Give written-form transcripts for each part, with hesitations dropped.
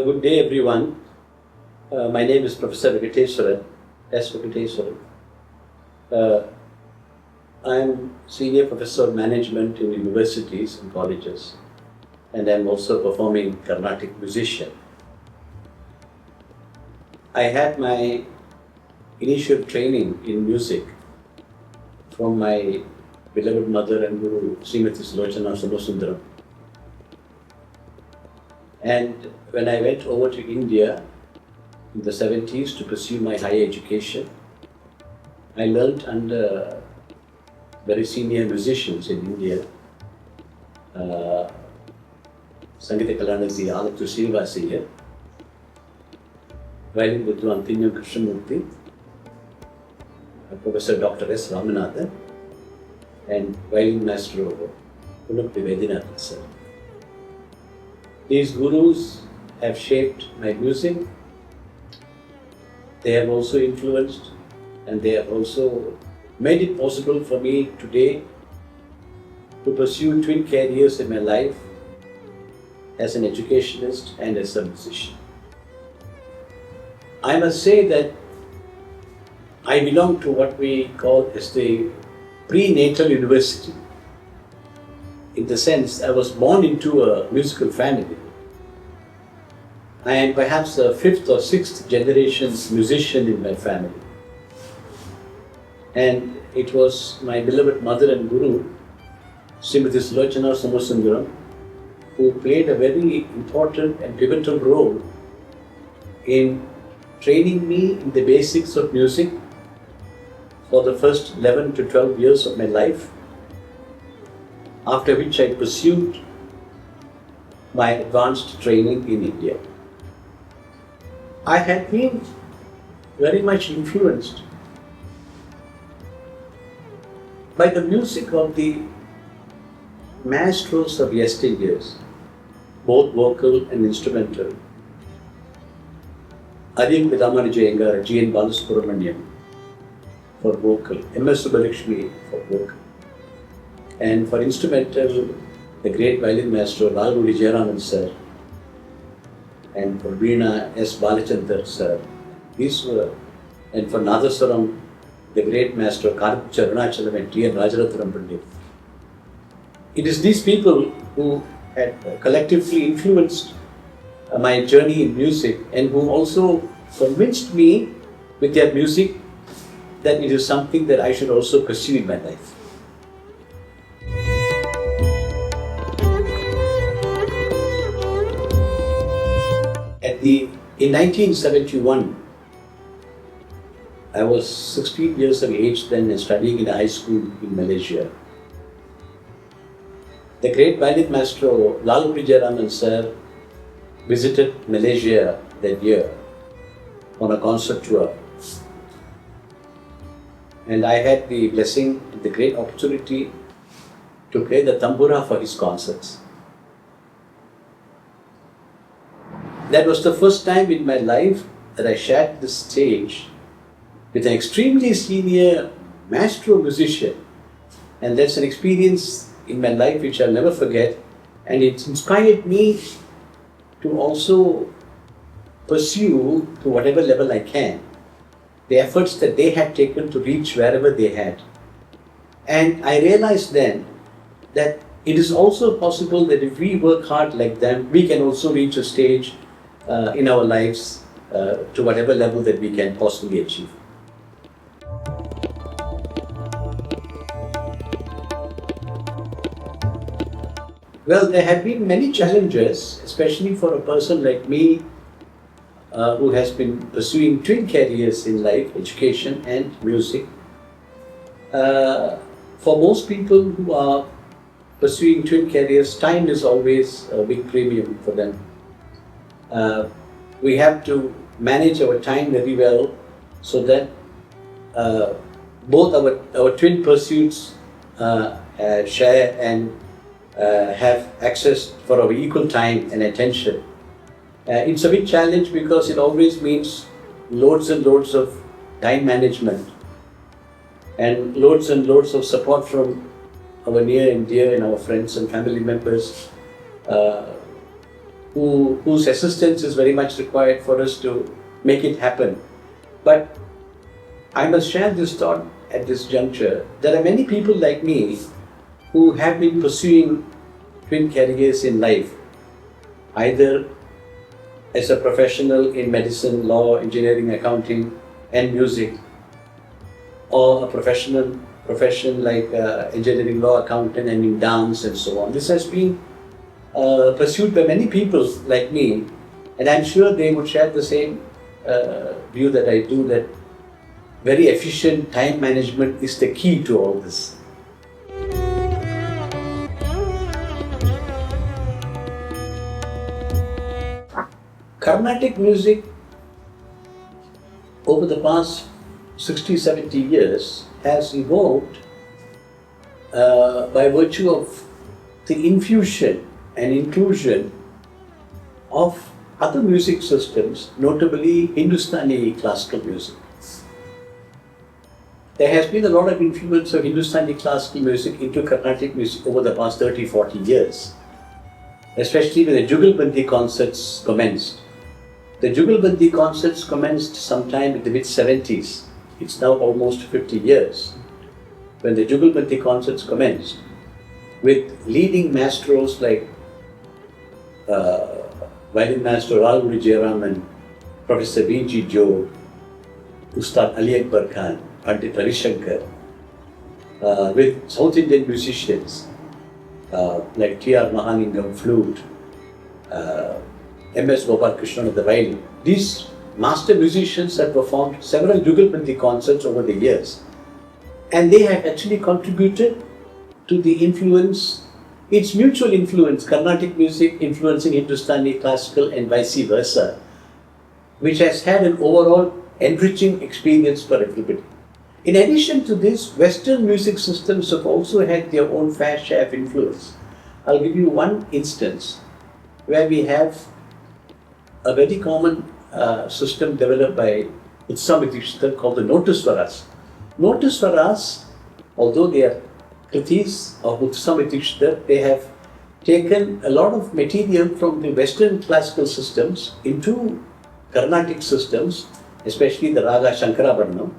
Good day, everyone. My name is Professor Venkateswaran, S. Venkateswaran. I am Senior Professor of Management in universities and colleges, and I am also performing Carnatic musician. I had my initial training in music from my beloved mother and guru, Srimati Lochana. And when I went over to India in the 70s to pursue my higher education, I learned under very senior musicians in India, Sangeeta Kalanasi, Alathu Srivasiya, violin Vidwan Thinyam Krishnamurthy, Professor Dr. S. Ramanathan, and violin master Uluppi Vedinathan sir. These gurus have shaped my music. They have also influenced and they have also made it possible for me today to pursue twin careers in my life as an educationist and as a musician. I must say that I belong to what we call as the prenatal university. In the sense, I was born into a musical family. I am perhaps the 5th or 6th generation musician in my family. And it was my beloved mother and guru, Srimati Lochana Somasundaram, who played a very important and pivotal role in training me in the basics of music for the first 11 to 12 years of my life, after which I pursued my advanced training in India. I had been very much influenced by the music of the maestros of yesteryears, both vocal and instrumental. Ariyam Vidamanajayengar, G.N. Balasubramaniam for vocal, M.S. Subbalakshmi for vocal. And for instrumental, the great violin master Lalgudi Jayaraman sir, and for Veena S. Balachandar sir. These were, and for Nadaswaram, the great master Karthik Charunachalam and T.N. Rajaratnam Pandit. It is these people who had collectively influenced my journey in music and who also convinced me with their music that it is something that I should also pursue in my life. In 1971, I was 16 years of age then and studying in a high school in Malaysia. The great violin master Lalgudi Jayaraman sir visited Malaysia that year on a concert tour. And I had the blessing, the great opportunity to play the tambura for his concerts. That was the first time in my life that I shared the stage with an extremely senior maestro musician. And that's an experience in my life which I'll never forget. And it inspired me to also pursue to whatever level I can the efforts that they had taken to reach wherever they had. And I realized then that it is also possible that if we work hard like them, we can also reach a stage in our lives to whatever level that we can possibly achieve. Well, there have been many challenges, especially for a person like me who has been pursuing twin careers in life, education and music. For most people who are pursuing twin careers, time is always a big premium for them. We have to manage our time very well so that both our twin pursuits share and have access for our equal time and attention. It's a big challenge because it always means loads and loads of time management and loads of support from our near and dear and our friends and family members whose assistance is very much required for us to make it happen. But I must share this thought at this juncture. There are many people like me who have been pursuing twin careers in life, either as a professional in medicine, law, engineering, accounting, and music, or a profession like engineering, law, accountant, and in dance and so on. This has been pursued by many people like me, and I'm sure they would share the same view that I do, that very efficient time management is the key to all this. Carnatic music over the past 60-70 years has evolved by virtue of the infusion and inclusion of other music systems, notably Hindustani classical music. There has been a lot of influence of Hindustani classical music into Carnatic music over the past 30-40 years, especially when the Jugalbandi concerts commenced. The Jugalbandi concerts commenced sometime in the mid-70s. It's now almost 50 years when the Jugalbandi concerts commenced, with leading maestros like violin master Ralgudi Jairam and Professor V.G. Joe, Ustad Ali Akbar Khan, Pandit Ravi Shankar, with South Indian musicians like T.R. Mahalingam flute, M.S. Gopal Krishnan at the violin. These master musicians have performed several Jugalbandi concerts over the years, and they have actually contributed to the influence, its mutual influence, Carnatic music influencing Hindustani classical and vice versa, which has had an overall enriching experience for everybody. In addition to this, Western music systems have also had their own fair share of influence. I'll give you one instance where we have a very common system developed by Uttama called the Notaswaras. Notaswaras, although they are kritis of Uttama, they have taken a lot of material from the Western classical systems into Carnatic systems, especially the Raga Shankarabharanam.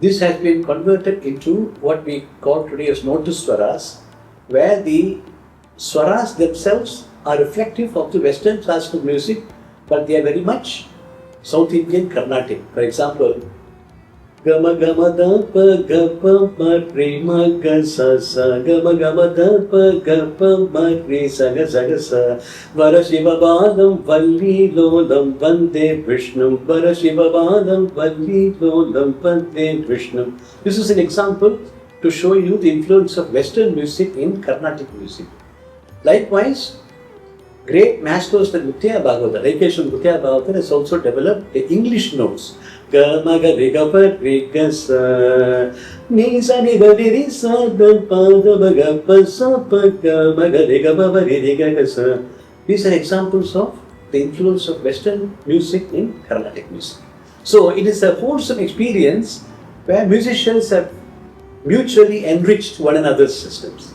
This has been converted into what we call today as Notaswaras, where the swaras themselves are reflective of the Western classical music, but they are very much South Indian Carnatic. For example, Gama Gama Dapa Gapa Mari Maga Sa Sa Gama Gama Dapa Gapa Mari Saga Saga Sa Vara Shiva Badam Valli Lolam Vande Vishnum Vara Shiva Badam Valli Lolam Vande Vishnum. This is an example to show you the influence of Western music in Carnatic music. Likewise, great masters like Muttiah Bhagavatar, Raikeshwar Muttiah Bhagavatar has also developed the English notes. Ga ma ga re ga pa re ga sa ni sa ni ga re sa da pa da ba ga pa sa pa ga ma ga re ga pa ba re ga sa. These are examples of the influence of Western music in Carnatic music. So it is a wholesome experience where musicians have mutually enriched one another's systems.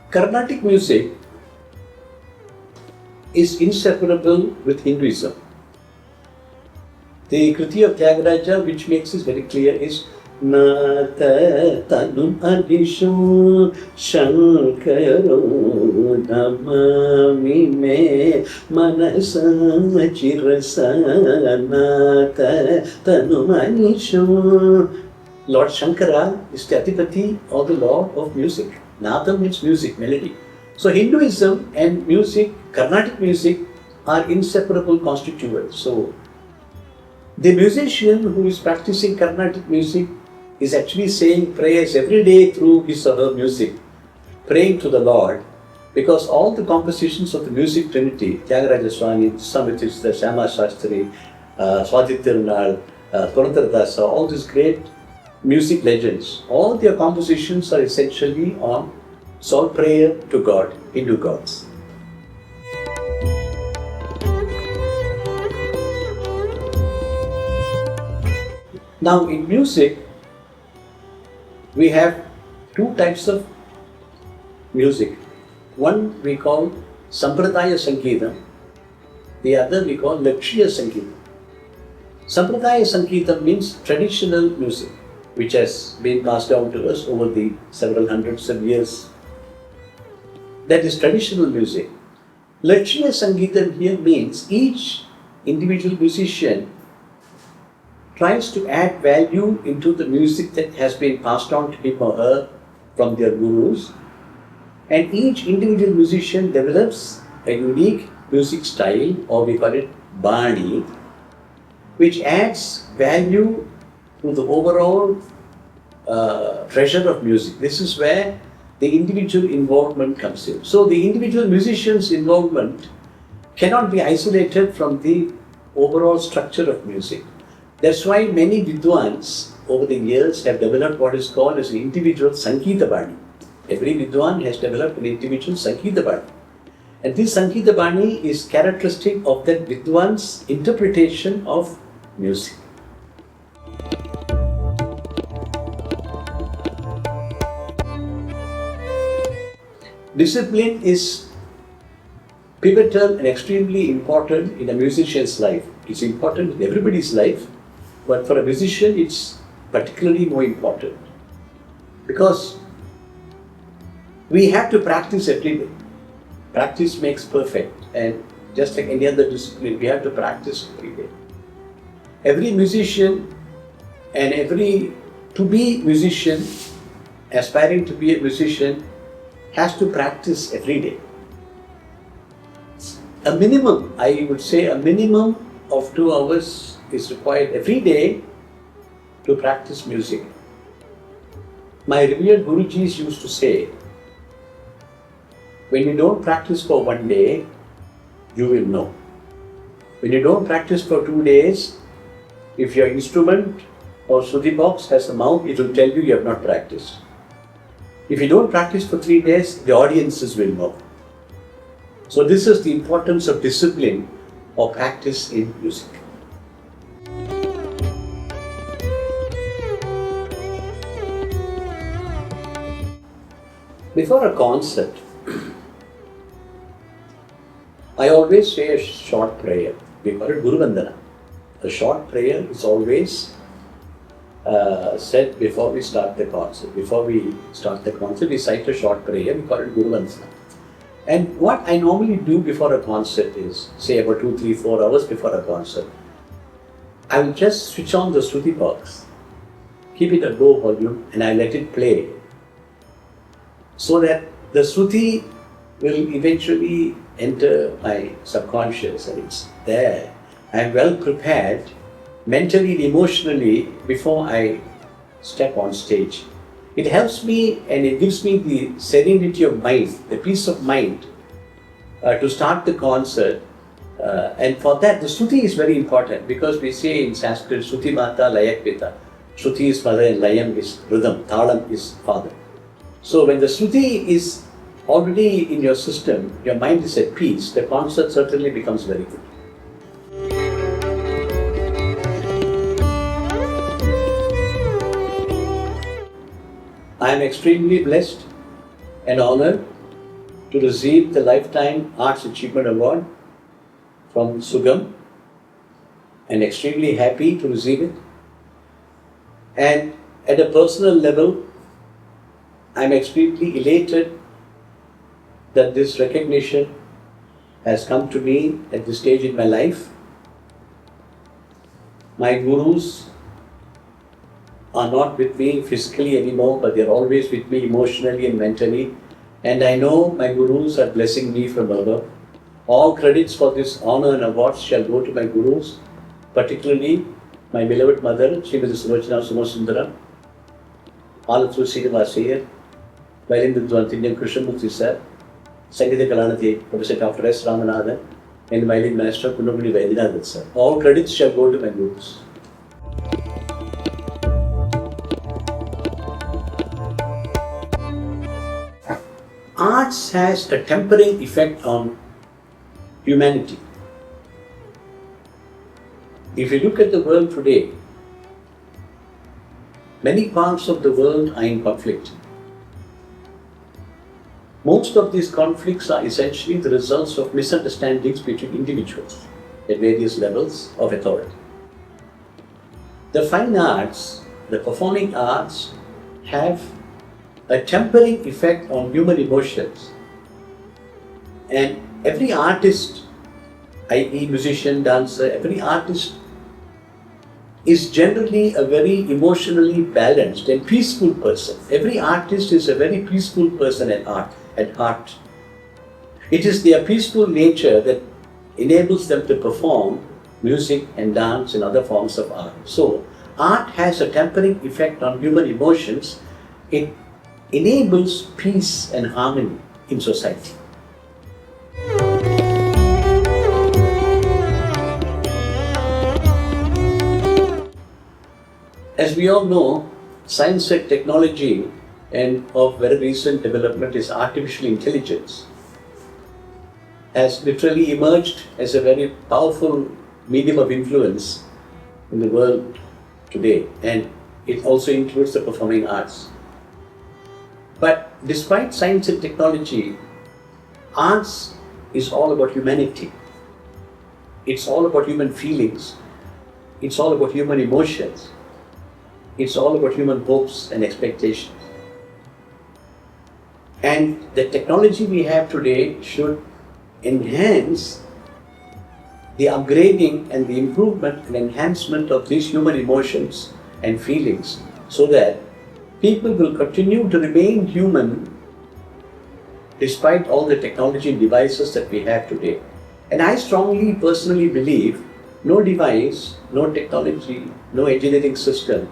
Carnatic music is inseparable with Hinduism. The Kriti of Tyagaraja, which makes this very clear, is Nata Tanum Adishu Shankaro Namami Me Manasa Chirasa Nata Tanum Adishu. Lord Shankara is the Adipati or the Lord of music. Nata means music, melody. So Hinduism and music, Carnatic music, are inseparable constituents. So the musician who is practicing Carnatic music is actually saying prayers every day through his or her music, praying to the Lord, because all the compositions of the music trinity, Tyagaraja Swami, Samitishta, Syama Shastri, Swati Tirunal, Purandaradasa, all these great music legends, all their compositions are essentially on soul prayer to God, Hindu gods. Now in music, We have two types of music. One we call Sampradaya Sangeetam, the other we call Lakshiya Sangeetam. Sampradaya Sangeetam means traditional music, which has been passed down to us over the several hundreds of years. That is traditional music. Lakshiya Sangeetam here means each individual musician tries to add value into the music that has been passed on to him or her from their gurus, and each individual musician develops a unique music style, or we call it Bani, which adds value to the overall treasure of music. This is where the individual involvement comes in. So the individual musician's involvement cannot be isolated from the overall structure of music. That's why many Vidwans over the years have developed what is called as an individual Sangeeta Bani. Every Vidwan has developed an individual Sangeeta Bani. And this Sangeeta Bani is characteristic of that Vidwan's interpretation of music. Discipline is pivotal and extremely important in a musician's life. It's important in everybody's life, but for a musician it's particularly more important because we have to practice every day. Practice makes perfect, and just like any other discipline, we have to practice every day. Every musician and every to-be musician, aspiring to be a musician, has to practice every day. A minimum, I would say a minimum of 2 hours is required every day to practice music. My revered Gurujis used to say, when you don't practice for 1 day, you will know. When you don't practice for 2 days, if your instrument or Shruti box has a mouth, it will tell you have not practiced. If you don't practice for 3 days, the audiences will know. So this is the importance of discipline or practice in music. Before a concert, I always say a short prayer. We call it Guru Vandana. A short prayer is always said before we start the concert. Before we start the concert, we cite a short prayer. We call it Guru Vandana. And what I normally do before a concert is, say about 2, 3, 4 hours before a concert, I will just switch on the Shruti box, keep it at low volume, and I let it play, so that the Shruti will eventually enter my subconscious and it's there. I am well prepared mentally and emotionally before I step on stage. It helps me and it gives me the serenity of mind, the peace of mind to start the concert. And for that, the Shruti is very important because we say in Sanskrit, Shruti Mata Layak Pita. Shruti is mother and Layam is rhythm, Thalam is father. So when the Shruti is already in your system, your mind is at peace, the concert certainly becomes very good. I am extremely blessed and honored to receive the Lifetime Arts Achievement Award from SUGAM, and extremely happy to receive it. And at a personal level, I am extremely elated that this recognition has come to me at this stage in my life. My gurus are not with me physically anymore, but they're always with me emotionally and mentally. And I know my gurus are blessing me from above. All credits for this honor and awards shall go to my gurus, particularly my beloved mother, Srimati Sulochana Sumasundara, Alathu Srinivasayar, Violin Vidwan Tinjam Krishnamurthy sir, Sangeeta Kalanathy, Professor Dr. S. Ramanathan, and Violin Master Kunamudi Vaidyanathan sir. All credits shall go to my gurus. Arts has a tempering effect on humanity. If you look at the world today, Many parts of the world are in conflict. Most of these conflicts are essentially the results of misunderstandings between individuals at various levels of authority. The fine arts, the performing arts, have a tempering effect on human emotions. And every artist, i.e. musician, dancer, every artist is generally a very emotionally balanced and peaceful person. Every artist is a very peaceful person at heart. It is their peaceful nature that enables them to perform music and dance and other forms of art. So, art has a tempering effect on human emotions. It enables peace and harmony in society. As we all know, science and technology, and of very recent development is artificial intelligence, has literally emerged as a very powerful medium of influence in the world today, and it also includes the performing arts. But despite science and technology, arts is all about humanity. It's all about human feelings. It's all about human emotions. It's all about human hopes and expectations. And the technology we have today should enhance the upgrading and the improvement and enhancement of these human emotions and feelings so that people will continue to remain human despite all the technology and devices that we have today. And I strongly personally believe no device, no technology, no engineering system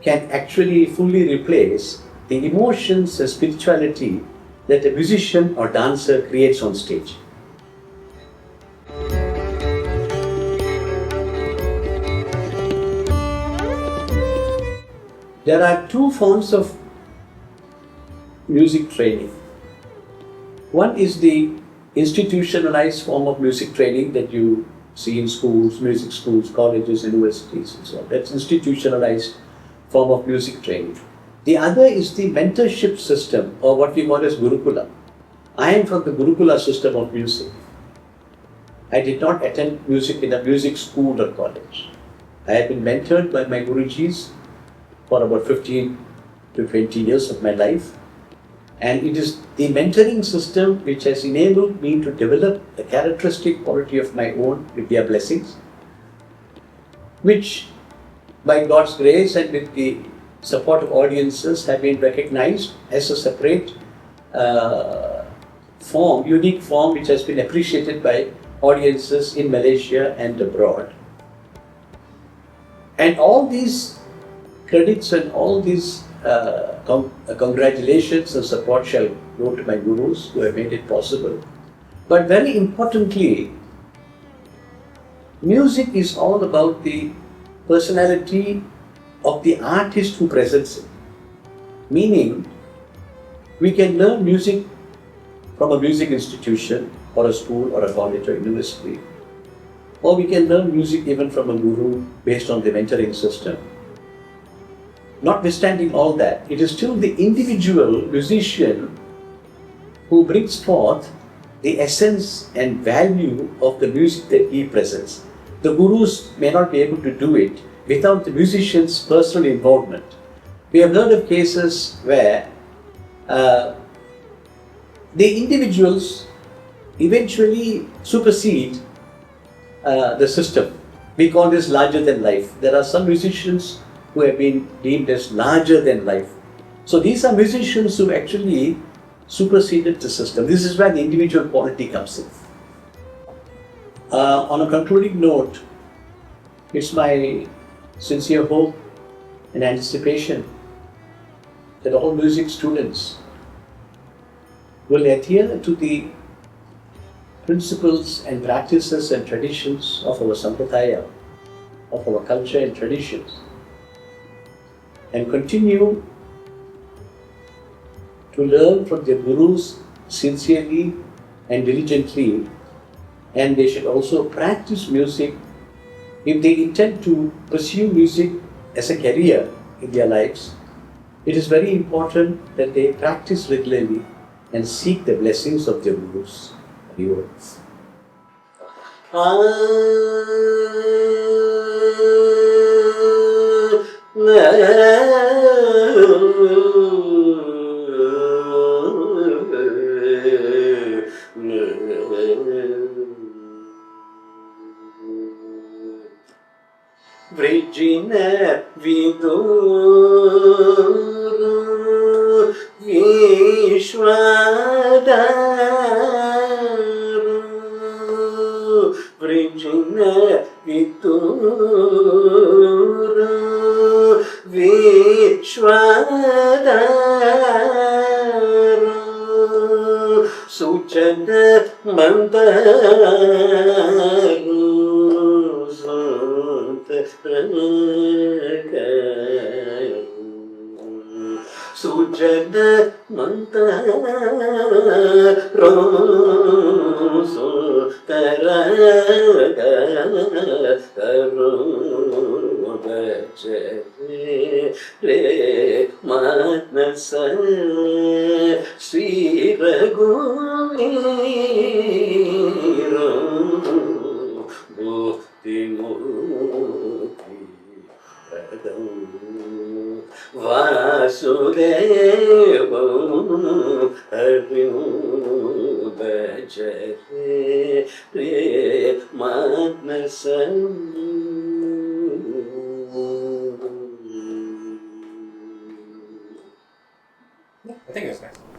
can actually fully replace the emotions and spirituality that a musician or dancer creates on stage. There are two forms of music training. One is the institutionalized form of music training that you see in schools, music schools, colleges, universities, and so on. That's institutionalized form of music training. The other is the mentorship system, or what we call as Gurukula. I am from the Gurukula system of music. I did not attend music in a music school or college. I have been mentored by my Gurujis for about 15 to 20 years of my life. And it is the mentoring system which has enabled me to develop a characteristic quality of my own with their blessings, which by God's grace and with the support of audiences have been recognized as a separate form, unique form which has been appreciated by audiences in Malaysia and abroad. And all these credits and all these congratulations and support shall go to my gurus who have made it possible. But very importantly, music is all about the personality of the artist who presents it. Meaning, we can learn music from a music institution or a school or a college or university, or we can learn music even from a guru based on the mentoring system. Notwithstanding all that, it is still the individual musician who brings forth the essence and value of the music that he presents. The gurus may not be able to do it without the musician's personal involvement. We have heard of cases where the individuals eventually supersede the system. We call this larger than life. There are some musicians who have been deemed as larger than life. So these are musicians who actually superseded the system. This is where the individual quality comes in. On a concluding note, it's my sincere hope and anticipation that all music students will adhere to the principles and practices and traditions of our sampradaya, of our culture and traditions, and continue to learn from their gurus sincerely and diligently, and they should also practice music if they intend to pursue music as a career in their lives, it is very important that they practice regularly and seek the blessings of their gurus. Viewers. Vrigine viduru Vishwadaru Vrigine viduru Vishwadaru Sujana Mandaru Sujana Mantaro Sutara Re Manasa Sri Raghuveera Bhukti Vasudeva Harim Bhajare Re Manasam. Yeah, I think it was nice.